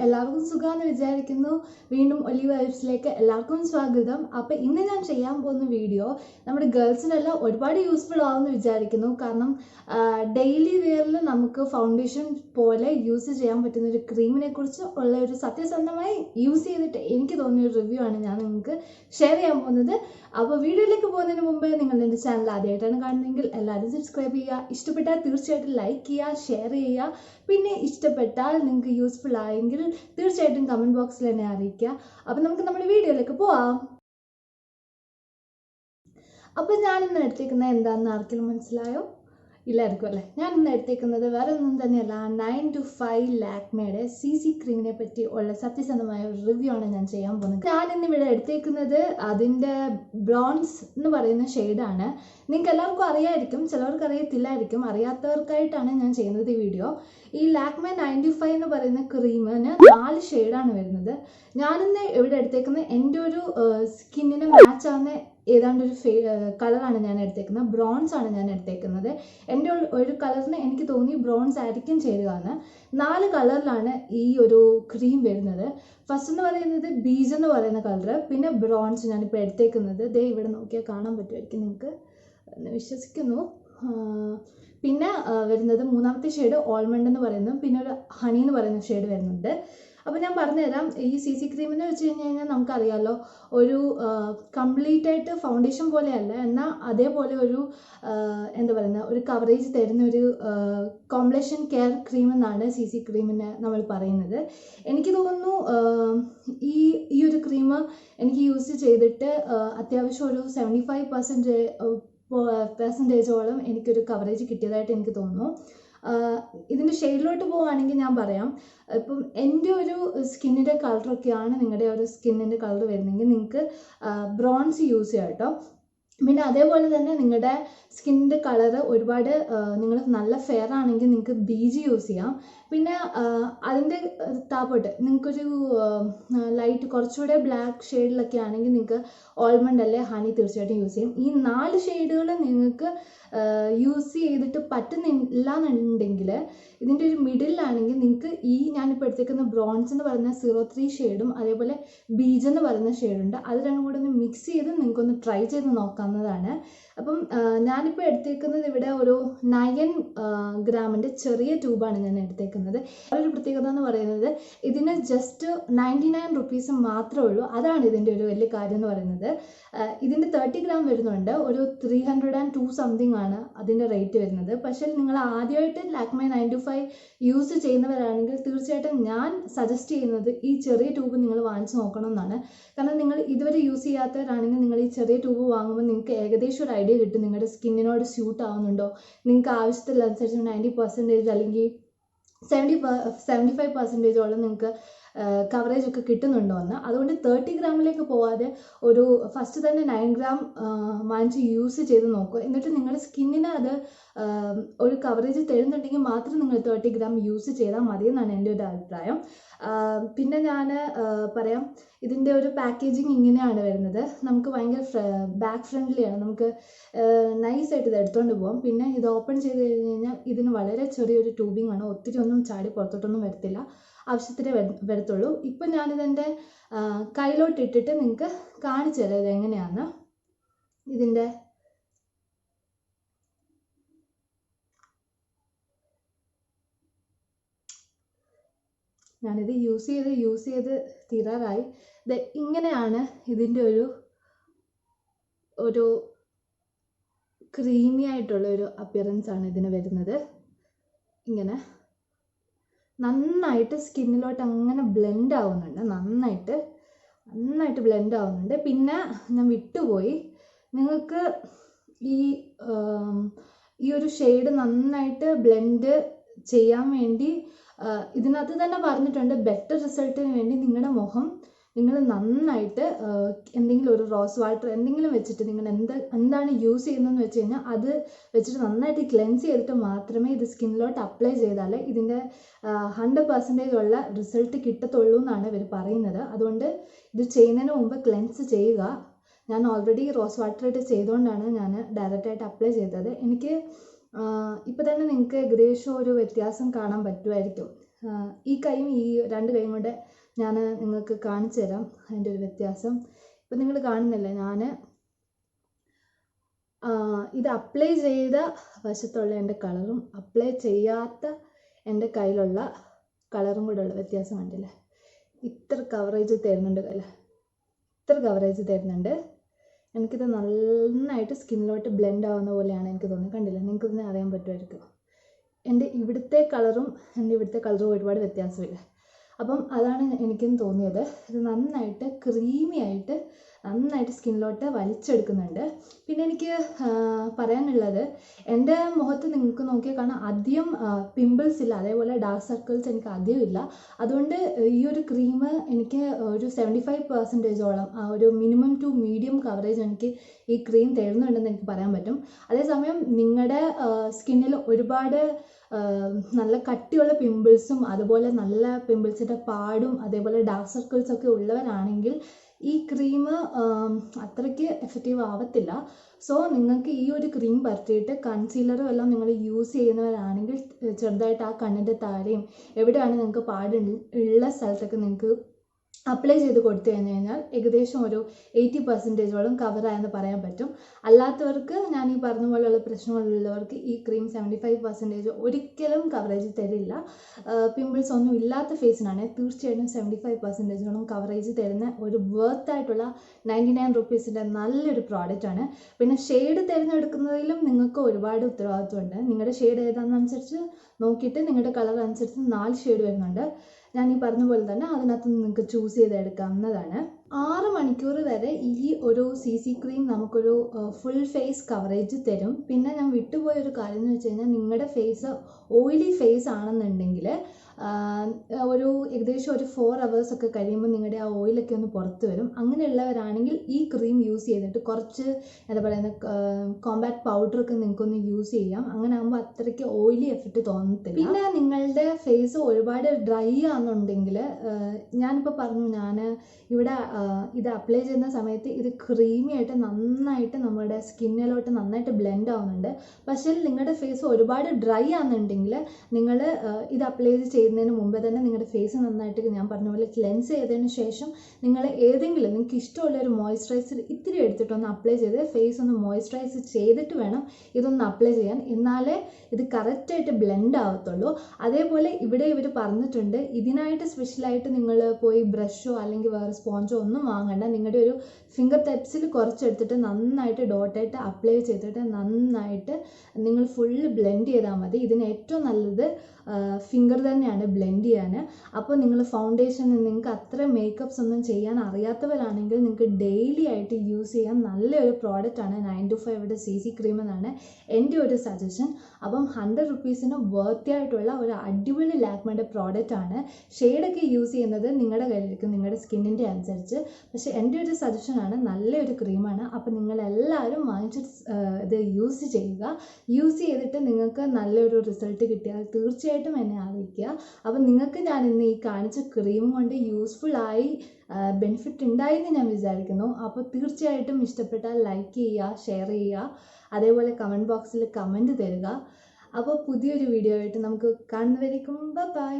എല്ലാവർക്കും സുഖമാണെന്ന് വിചാരിക്കുന്നു. വീണ്ടും ഒലിവ് വൈബ്സിലേക്ക് എല്ലാവർക്കും സ്വാഗതം. അപ്പോൾ ഇന്ന് ഞാൻ ചെയ്യാൻ പോകുന്ന വീഡിയോ നമ്മുടെ ഗേൾസിനെല്ലാം ഒരുപാട് യൂസ്ഫുൾ ആവുമെന്ന് വിചാരിക്കുന്നു. കാരണം ഡെയിലി വെയറിൽ നമുക്ക് ഫൗണ്ടേഷൻ പോലെ യൂസ് ചെയ്യാൻ പറ്റുന്ന ഒരു ക്രീമിനെ കുറിച്ച് ഉള്ള ഒരു സത്യസന്ധമായി യൂസ് ചെയ്തിട്ട് എനിക്ക് തോന്നിയ ഒരു റിവ്യൂ ആണ് ഞാൻ നിങ്ങൾക്ക് ഷെയർ ചെയ്യാൻ പോകുന്നത്. അപ്പോൾ വീഡിയോയിലേക്ക് പോകുന്നതിന് മുമ്പ് നിങ്ങൾ എൻ്റെ ചാനൽ ആദ്യമായിട്ടാണ് കാണുന്നതെങ്കിൽ എല്ലാവരും സബ്സ്ക്രൈബ് ചെയ്യുക. ഇഷ്ടപ്പെട്ടാൽ തീർച്ചയായിട്ടും ലൈക്ക് ചെയ്യുക, ഷെയർ ചെയ്യുക. പിന്നെ ഇഷ്ടപ്പെട്ടാൽ നിങ്ങൾക്ക് യൂസ്ഫുൾ ആയെങ്കിൽ തീർച്ചയായിട്ടും കമൻറ്റ് ബോക്സിൽ തന്നെ അറിയിക്കുക. അപ്പം നമുക്ക് നമ്മുടെ വീഡിയോയിലേക്ക് പോവാം. അപ്പം ഞാനിന്ന് എടുത്തേക്കുന്നത് എന്താണെന്ന് ആർക്കെങ്കിലും മനസ്സിലായോ? ഇല്ലായിരിക്കും അല്ലേ? ഞാൻ ഇന്ന് എടുത്തേക്കുന്നത് വേറെ ഒന്നും തന്നെയല്ല, 9 to 5 ലാക്മേയുടെ CC ക്രീമിനെ പറ്റി ഉള്ള സത്യസന്ധമായ ഒരു റിവ്യൂ ആണ് ഞാൻ ചെയ്യാൻ പോകുന്നത്. ഞാനിന്ന് ഇവിടെ എടുത്തേക്കുന്നത് അതിൻ്റെ ബ്രോൺസ് എന്ന് പറയുന്ന ഷെയ്ഡാണ്. നിങ്ങൾക്ക് എല്ലാവർക്കും അറിയായിരിക്കും, ചിലവർക്ക് അറിയത്തില്ലായിരിക്കും. അറിയാത്തവർക്കായിട്ടാണ് ഞാൻ ചെയ്യുന്നത് ഈ വീഡിയോ. ഈ ലാക്മേ 95 എന്ന് പറയുന്ന ക്രീമിന് 4 ഷെയ്ഡാണ് വരുന്നത്. ഞാനിന്ന് ഇവിടെ എടുത്തേക്കുന്നത് എൻ്റെ ഒരു സ്കിന്നിന് മാച്ച് ആവുന്ന ഏതാണ്ട് ഒരു കളറാണ് ഞാൻ എടുത്തേക്കുന്നത്. ബ്രോൺസ് ആണ് ഞാൻ എടുത്തേക്കുന്നത്. എൻ്റെ ഒരു കളറിന് എനിക്ക് തോന്നി ബ്രോൺസ് ആയിരിക്കും ചേരുക എന്ന്. 4 കളറിലാണ് ഈ ഒരു ക്രീം വരുന്നത്. ഫസ്റ്റ് എന്ന് പറയുന്നത് ബീജ് എന്ന് പറയുന്ന കളറ്, പിന്നെ ബ്രോൺസ് ഞാനിപ്പോൾ എടുത്തേക്കുന്നത് ദേ ഇവിടെ നോക്കിയാൽ കാണാൻ പറ്റുമായിരിക്കും നിങ്ങൾക്ക്, വിശ്വസിക്കുന്നു. പിന്നെ വരുന്നത് മൂന്നാമത്തെ ഷെയ്ഡ് ഓൾമണ്ട് എന്ന് പറയുന്നു, പിന്നെ ഒരു ഹണി എന്ന് പറയുന്ന ഷെയ്ഡ് വരുന്നുണ്ട്. അപ്പോൾ ഞാൻ പറഞ്ഞുതരാം. ഈ CC ക്രീം എന്ന് വെച്ച് കഴിഞ്ഞാൽ നമുക്കറിയാമല്ലോ, ഒരു കംപ്ലീറ്റ് ആയിട്ട് ഫൗണ്ടേഷൻ പോലെയല്ല, എന്നാൽ അതേപോലെ ഒരു എന്താ പറയുക, ഒരു കവറേജ് തരുന്ന ഒരു കോംപ്ലക്ഷൻ കെയർ ക്രീം എന്നാണ് CC ക്രീമിനെ നമ്മൾ പറയുന്നത്. എനിക്ക് തോന്നുന്നു ഈ ഒരു ക്രീം എനിക്ക് യൂസ് ചെയ്തിട്ട് അത്യാവശ്യം ഒരു 75% എനിക്കൊരു കവറേജ് കിട്ടിയതായിട്ട് എനിക്ക് തോന്നുന്നു. ഇതിൻ്റെ ഷെയ്ഡിലോട്ട് പോവുകയാണെങ്കിൽ ഞാൻ പറയാം, ഇപ്പം എൻ്റെ ഒരു സ്കിന്നിൻ്റെ കളറൊക്കെയാണ് നിങ്ങളുടെ ഒരു സ്കിന്നിൻ്റെ കളർ വരുന്നെങ്കിൽ നിങ്ങൾക്ക് ബ്രോൺസ് യൂസ് ചെയ്യാം കേട്ടോ. പിന്നെ അതേപോലെ തന്നെ നിങ്ങളുടെ സ്കിന്നിൻ്റെ കളറ് ഒരുപാട് നിങ്ങൾ നല്ല ഫെയർ ആണെങ്കിൽ നിങ്ങൾക്ക് ബീജ് യൂസ് ചെയ്യാം. പിന്നെ അതിൻ്റെ താപ്പോട്ട് നിങ്ങൾക്കൊരു ലൈറ്റ് കുറച്ചുകൂടെ ബ്ലാക്ക് ഷെയ്ഡിലൊക്കെ ആണെങ്കിൽ നിങ്ങൾക്ക് ഓൾമണ്ട് അല്ലെ ഹണി തീർച്ചയായിട്ടും യൂസ് ചെയ്യും. ഈ 4 ഷെയ്ഡുകൾ നിങ്ങൾക്ക് യൂസ് ചെയ്തിട്ട് പറ്റുന്നില്ല എന്നുണ്ടെങ്കിൽ ഇതിൻ്റെ ഒരു മിഡിലാണെങ്കിൽ നിങ്ങൾക്ക് ഈ ഞാനിപ്പോൾ എടുത്തേക്കുന്ന ബ്രോൺസ് എന്ന് പറയുന്ന 03 ഷെയ്ഡും അതേപോലെ ബീജ് എന്ന് പറയുന്ന ഷെയ്ഡുണ്ട്, അത് രണ്ടും കൂടെ ഒന്ന് മിക്സ് ചെയ്ത് നിങ്ങൾക്കൊന്ന് ട്രൈ ചെയ്ത് നോക്കാവുന്നതാണ്. അപ്പം ഞാനിപ്പോൾ എടുത്തേക്കുന്നത് ഇവിടെ ഒരു 9 ഗ്രാമിൻ്റെ ചെറിയ ട്യൂബാണ് ഞാൻ എടുത്തേക്കുന്നത്. ഒരു പ്രത്യേകത എന്ന് പറയുന്നത് ഇതിന് ജസ്റ്റ് 99 റുപ്പീസ് മാത്രമേ ഉള്ളൂ. അതാണ് ഇതിൻ്റെ ഒരു വലിയ കാര്യം എന്ന് പറയുന്നത്. ഇതിൻ്റെ 30 ഗ്രാം വരുന്നുണ്ട്, ഒരു 302 സംതിങ് ആണ് അതിൻ്റെ റേറ്റ് വരുന്നത്. പക്ഷേ നിങ്ങൾ ആദ്യമായിട്ട് ലാക്മേ 95 യൂസ് ചെയ്യുന്നവരാണെങ്കിൽ തീർച്ചയായിട്ടും ഞാൻ സജസ്റ്റ് ചെയ്യുന്നത് ഈ ചെറിയ ട്യൂബ് നിങ്ങൾ വാങ്ങിച്ച് നോക്കണം എന്നാണ്. കാരണം നിങ്ങൾ ഇതുവരെ യൂസ് ചെയ്യാത്തവരാണെങ്കിൽ നിങ്ങൾ ഈ ചെറിയ ട്യൂബ് വാങ്ങുമ്പോൾ നിങ്ങൾക്ക് ഏകദേശം ഒരു ഐഡിയ കിട്ടും നിങ്ങളുടെ സ്കിന്നിനോട് സ്യൂട്ട് ആവുന്നുണ്ടോ, നിങ്ങൾക്ക് ആവശ്യത്തിനനുസരിച്ച് 90% അല്ലെങ്കിൽ 75% നിങ്ങൾക്ക് കവറേജ് ഒക്കെ കിട്ടുന്നുണ്ടോ എന്ന്. അതുകൊണ്ട് 30 ഗ്രാമിലേക്ക് പോവാതെ ഒരു ഫസ്റ്റ് തന്നെ 9 ഗ്രാം വാങ്ങിച്ച് യൂസ് ചെയ്ത് നോക്കുക. എന്നിട്ട് നിങ്ങളുടെ സ്കിന്നിന് അത് ഒരു കവറേജ് തരുന്നുണ്ടെങ്കിൽ മാത്രം നിങ്ങൾ 30 ഗ്രാം യൂസ് ചെയ്താൽ മതി എന്നാണ് എൻ്റെ ഒരു അഭിപ്രായം. പിന്നെ ഞാൻ പറയാം, ഇതിൻ്റെ ഒരു പാക്കേജിങ് ഇങ്ങനെയാണ് വരുന്നത്. നമുക്ക് ഭയങ്കര ബാക്ക് ഫ്രണ്ട്ലിയാണ്, നമുക്ക് നൈസായിട്ട് ഇത് എടുത്തുകൊണ്ട് പോകാം. പിന്നെ ഇത് ഓപ്പൺ ചെയ്ത് കഴിഞ്ഞ് കഴിഞ്ഞാൽ ഇതിന് വളരെ ചെറിയൊരു ട്യൂബിംഗ് ആണ്, ഒത്തിരി ഒന്നും ചാടി പുറത്തോട്ടൊന്നും വരത്തില്ല, ആവശ്യത്തിനേ വരത്തുള്ളൂ. ഇപ്പം ഞാനിതെൻ്റെ കയ്യിലോട്ട് ഇട്ടിട്ട് നിങ്ങൾക്ക് കാണിച്ചു തരാം ഇത് എങ്ങനെയാണ്. ഇതിൻ്റെ ഞാനിത് യൂസ് ചെയ്ത് തീരാറായി. ഇത് ഇങ്ങനെയാണ് ഇതിൻ്റെ ഒരു ക്രീമി ആയിട്ടുള്ള ഒരു അപ്പിയറൻസ് ആണ് ഇതിന് വരുന്നത്. ഇങ്ങനെ നന്നായിട്ട് സ്കിന്നിലോട്ട് അങ്ങനെ ബ്ലെൻഡ് ആവുന്നുണ്ട്, നന്നായിട്ട് ബ്ലെൻഡ് ആവുന്നുണ്ട്. പിന്നെ ഞാൻ വിട്ടുപോയി, നിങ്ങൾക്ക് ഈ ഒരു ഷെയ്ഡ് നന്നായിട്ട് ബ്ലെൻഡ് ചെയ്യാൻ വേണ്ടി ഇതിനകത്ത് തന്നെ പറഞ്ഞിട്ടുണ്ട്, ബെറ്റർ റിസൾട്ടിന് വേണ്ടി നിങ്ങളുടെ മുഖം നിങ്ങൾ നന്നായിട്ട് എന്തെങ്കിലും ഒരു റോസ് വാട്ടർ എന്തെങ്കിലും വെച്ചിട്ട് നിങ്ങൾ എന്താണ് യൂസ് ചെയ്യുന്നതെന്ന് വെച്ച് കഴിഞ്ഞാൽ അത് വെച്ചിട്ട് നന്നായിട്ട് ക്ലെൻസ് ചെയ്തിട്ട് മാത്രമേ ഇത് സ്കിന്നിലോട്ട് അപ്ലൈ ചെയ്താൽ ഇതിൻ്റെ 100% ഉള്ള റിസൾട്ട് കിട്ടത്തുള്ളൂ എന്നാണ് ഇവർ പറയുന്നത്. അതുകൊണ്ട് ഇത് ചെയ്യുന്നതിന് മുമ്പ് ക്ലെൻസ് ചെയ്യുക. ഞാൻ ഓൾറെഡി റോസ് വാട്ടർ ഇട്ട് ചെയ്തുകൊണ്ടാണ് ഞാൻ ഡയറക്റ്റായിട്ട് അപ്ലൈ ചെയ്തത്. എനിക്ക് ഇപ്പോൾ തന്നെ നിങ്ങൾക്ക് ഏകദേശം ഒരു വ്യത്യാസം കാണാൻ പറ്റുമായിരിക്കും. ഈ കൈയും ഈ 2 കൈയും കൊണ്ട് ഞാൻ നിങ്ങൾക്ക് കാണിച്ചു തരാം അതിൻ്റെ ഒരു വ്യത്യാസം. ഇപ്പം നിങ്ങൾ കാണുന്നില്ലേ, ഞാൻ ഇത് അപ്ലൈ ചെയ്ത വശത്തുള്ള എൻ്റെ കളറും അപ്ലൈ ചെയ്യാത്ത എൻ്റെ കയ്യിലുള്ള കളറും കൂടെ ഉള്ള വ്യത്യാസം കണ്ടില്ലേ? ഇത്ര കവറേജ് തരുന്നുണ്ട് കയ്യിൽ, ഇത്ര കവറേജ് തരുന്നുണ്ട്. എനിക്കിത് നന്നായിട്ട് സ്കിന്നിലോട്ട് ബ്ലെൻഡ് ആവുന്ന പോലെയാണ് എനിക്ക് തോന്നുന്നത്. കണ്ടില്ല, നിങ്ങൾക്ക് ഇതിനെ അറിയാൻ പറ്റുമായിരിക്കും. എൻ്റെ ഇവിടുത്തെ കളറും ഒരുപാട് വ്യത്യാസമില്ല. അപ്പം അതാണ് എനിക്കും തോന്നിയത്. ഇത് നന്നായിട്ട് ക്രീമി ആയിട്ട് നന്നായിട്ട് സ്കിന്നിലോട്ട് വലിച്ചെടുക്കുന്നുണ്ട്. പിന്നെ എനിക്ക് പറയാനുള്ളത്, എൻ്റെ മുഖത്ത് നിങ്ങൾക്ക് നോക്കിയാൽ കാണാം അധികം പിമ്പിൾസ് ഇല്ല, അതേപോലെ ഡാർക്ക് സർക്കിൾസ് എനിക്ക് അധികം ഇല്ല. അതുകൊണ്ട് ഈ ഒരു ക്രീം എനിക്ക് ഒരു 75%ഓളം ഒരു മിനിമം ടു മീഡിയം കവറേജ് എനിക്ക് ഈ ക്രീം തരുന്നുണ്ടെന്ന് എനിക്ക് പറയാൻ പറ്റും. അതേസമയം നിങ്ങളുടെ സ്കിന്നിൽ ഒരുപാട് നല്ല കട്ടിയുള്ള പിമ്പിൾസും അതുപോലെ നല്ല പിമ്പിൾസിൻ്റെ പാടും അതേപോലെ ഡാർക്ക് സർക്കിൾസൊക്കെ ഉള്ളവരാണെങ്കിൽ ഈ ക്രീം അത്രയ്ക്ക് എഫക്റ്റീവ് ആവത്തില്ല. സോ നിങ്ങൾക്ക് ഈ ഒരു ക്രീം പരത്തിയിട്ട് കൺസീലറും എല്ലാം നിങ്ങൾ യൂസ് ചെയ്യുന്നവരാണെങ്കിൽ ചെറുതായിട്ട് ആ കണ്ണിൻ്റെ താഴെയും എവിടെയാണ് നിങ്ങൾക്ക് ഉള്ള സ്ഥലത്തൊക്കെ നിങ്ങൾക്ക് അപ്ലൈ ചെയ്ത് കൊടുത്തു കഴിഞ്ഞാൽ ഏകദേശം ഒരു 80%ഓളം കവറായെന്ന് പറയാൻ പറ്റും. അല്ലാത്തവർക്ക്, ഞാൻ ഈ പറഞ്ഞ പോലെയുള്ള പ്രശ്നങ്ങളുള്ളവർക്ക് ഈ ക്രീം 75% ഒരിക്കലും കവറേജ് തരില്ല. പിമ്പിൾസ് ഒന്നും ഇല്ലാത്ത ഫേസിനാണ് തീർച്ചയായിട്ടും 75%ഓളം കവറേജ് തരുന്ന ഒരു വർത്തായിട്ടുള്ള 99 റുപ്പീസിൻ്റെ നല്ലൊരു പ്രോഡക്റ്റാണ്. പിന്നെ ഷെയ്ഡ് തിരഞ്ഞെടുക്കുന്നതിലും നിങ്ങൾക്ക് ഒരുപാട് ഉത്തരവാദിത്വമുണ്ട്. നിങ്ങളുടെ ഷെയ്ഡ് ഏതാണെന്നനുസരിച്ച് നോക്കിയിട്ട് നിങ്ങളുടെ കളർ അനുസരിച്ച് 4 ഷെയ്ഡ് വരുന്നുണ്ട്. ഞാൻ ഈ പറഞ്ഞ പോലെ തന്നെ അതിനകത്ത് നിങ്ങൾക്ക് ചൂസ് ചെയ്തെടുക്കാവുന്നതാണ്. 6 മണിക്കൂർ വരെ ഈ ഒരു CC ക്രീം നമുക്കൊരു ഫുൾ ഫേസ് കവറേജ് തരും. പിന്നെ ഞാൻ വിട്ടുപോയൊരു കാര്യം എന്ന് വെച്ച് കഴിഞ്ഞാൽ, നിങ്ങളുടെ ഫേസ് ഓയിലി ഫേസ് ആണെന്നുണ്ടെങ്കിൽ ഒരു ഏകദേശം ഒരു 4 hours ഒക്കെ കഴിയുമ്പോൾ നിങ്ങളുടെ ആ ഓയിലൊക്കെ ഒന്ന് പുറത്ത് വരും. അങ്ങനെയുള്ളവരാണെങ്കിൽ ഈ ക്രീം യൂസ് ചെയ്തിട്ട് കുറച്ച് എന്താ പറയുന്നത് കോമ്പാക്ട് പൗഡറൊക്കെ നിങ്ങൾക്കൊന്ന് യൂസ് ചെയ്യാം. അങ്ങനെ ആകുമ്പോൾ അത്രയ്ക്ക് ഓയിലി എഫക്റ്റ് തോന്നത്തില്ല. പിന്നെ നിങ്ങളുടെ ഫേസ് ഒരുപാട് ഡ്രൈ ആണെന്നുണ്ടെങ്കിൽ, ഞാനിപ്പോൾ പറഞ്ഞു, ഞാൻ ഇവിടെ ഇത് അപ്ലൈ ചെയ്യുന്ന സമയത്ത് ഇത് ക്രീമി ആയിട്ട് നന്നായിട്ട് നമ്മുടെ സ്കിന്നിലോട്ട് നന്നായിട്ട് ബ്ലെൻഡ് ആവുന്നുണ്ട്. പക്ഷേ നിങ്ങളുടെ ഫേസ് ഒരുപാട് ഡ്രൈ ആണെന്നുണ്ടെങ്കിൽ നിങ്ങൾ ഇത് അപ്ലൈ ചെയ്യുന്നതിന് മുമ്പ് തന്നെ നിങ്ങളുടെ ഫേസ് നന്നായിട്ട് ഞാൻ പറഞ്ഞ പോലെ ക്ലെൻസ് ചെയ്തതിന് ശേഷം നിങ്ങൾ ഏതെങ്കിലും നിങ്ങൾക്ക് ഇഷ്ടമുള്ള ഒരു മോയ്സ്ചറൈസർ ഇത്തിരി എടുത്തിട്ടൊന്ന് അപ്ലൈ ചെയ്ത് ഫേസ് ഒന്ന് മോയ്സ്ചറൈസ് ചെയ്തിട്ട് വേണം ഇതൊന്ന് അപ്ലൈ ചെയ്യാൻ. എന്നാലേ ഇത് കറക്റ്റായിട്ട് ബ്ലെൻഡ് ആവത്തുള്ളൂ. അതേപോലെ ഇവിടെ ഇവർ പറഞ്ഞിട്ടുണ്ട്, ഇതിനായിട്ട് സ്പെഷ്യലായിട്ട് നിങ്ങൾ പോയി ബ്രഷോ അല്ലെങ്കിൽ വേറെ സ്പോഞ്ചോ ഒന്നും വാങ്ങണ്ട. നിങ്ങളുടെ ഒരു ഫിംഗർ ടിപ്സിൽ കുറച്ചെടുത്തിട്ട് നന്നായിട്ട് ഡോട്ടായിട്ട് അപ്ലൈ ചെയ്തിട്ട് നന്നായിട്ട് നിങ്ങൾ ഫുള്ള് ബ്ലെൻഡ് ചെയ്താൽ മതി. ഇതിന് ഏറ്റവും നല്ലത് ഫിംഗർ തന്നെയാണ് ബ്ലെൻഡ് ചെയ്യാൻ. അപ്പോൾ നിങ്ങൾ ഫൗണ്ടേഷൻ, നിങ്ങൾക്ക് അത്ര മേക്കപ്സ് ഒന്നും ചെയ്യാൻ അറിയാത്തവരാണെങ്കിൽ നിങ്ങൾക്ക് ഡെയിലി ആയിട്ട് യൂസ് ചെയ്യാൻ നല്ലൊരു പ്രോഡക്റ്റാണ് 925 CC ക്രീം എന്നാണ് എൻ്റെ ഒരു സജഷൻ. അപ്പം 100 റുപ്പീസിന് വർത്തി ആയിട്ടുള്ള ഒരു അടിപൊളി ലാക്മേയുടെ പ്രോഡക്റ്റാണ്. ഷെയ്ഡൊക്കെ യൂസ് ചെയ്യുന്നത് നിങ്ങളുടെ കയ്യിലിരിക്കും, നിങ്ങളുടെ സ്കിന്നിൻ്റെ അനുസരിച്ച്. പക്ഷേ എൻ്റെ ഒരു സജഷനാണ്, നല്ലൊരു ക്രീമാണ്. അപ്പോൾ നിങ്ങളെല്ലാവരും വാങ്ങിച്ചിട്ട് ഇത് യൂസ് ചെയ്യുക. യൂസ് ചെയ്തിട്ട് നിങ്ങൾക്ക് നല്ലൊരു റിസൾട്ട് കിട്ടിയാൽ തീർച്ചയായിട്ടും എന്നെ അറിയിക്കുക. അപ്പം നിങ്ങൾക്ക് ഞാൻ ഇന്ന് ഈ കാണിച്ച ക്രീം കൊണ്ട് യൂസ്ഫുള്ളായി ബെനിഫിറ്റ് ഉണ്ടായെന്ന് ഞാൻ വിചാരിക്കുന്നു. അപ്പോൾ തീർച്ചയായിട്ടും ഇഷ്ടപ്പെട്ടാൽ ലൈക്ക് ചെയ്യുക, ഷെയർ ചെയ്യുക, അതേപോലെ കമൻറ്റ് ബോക്സിൽ കമൻറ്റ് തരിക. അപ്പോൾ പുതിയൊരു വീഡിയോ ആയിട്ട് നമുക്ക് കാണുന്നവരേക്കും ബൈ.